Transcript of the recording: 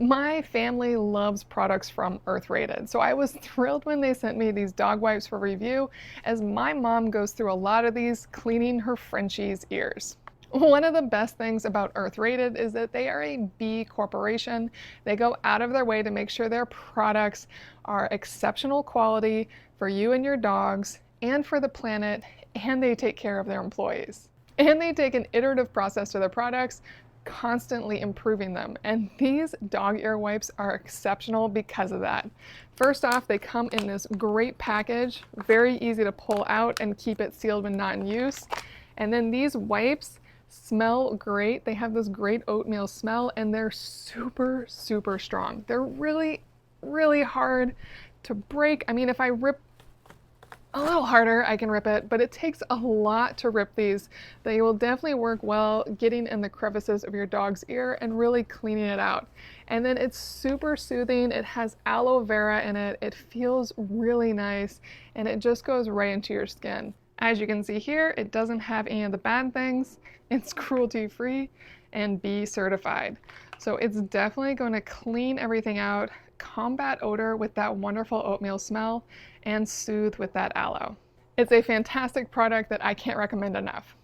My family loves products from Earth Rated, so I was thrilled when they sent me these dog wipes for review, as my mom goes through a lot of these cleaning her Frenchie's ears. One of the best things about Earth Rated is that they are a B corporation. They go out of their way to make sure their products are exceptional quality for you and your dogs and for the planet, and they take care of their employees. And they take an iterative process to their products, constantly improving them. And these dog ear wipes are exceptional because of that. First off, they come in this great package, very easy to pull out and keep it sealed when not in use. And then these wipes smell great. They have this great oatmeal smell, and they're super, super strong. They're really, really hard to break. I mean, if I rip a little harder, I can rip it, but it takes a lot to rip these. They will definitely work well getting in the crevices of your dog's ear and really cleaning it out. And then it's super soothing. It has aloe vera in it. It feels really nice, and it just goes right into your skin. As you can see here, it doesn't have any of the bad things. It's cruelty-free and B certified. So it's definitely going to clean everything out, combat odor with that wonderful oatmeal smell, and soothe with that aloe. It's a fantastic product that I can't recommend enough.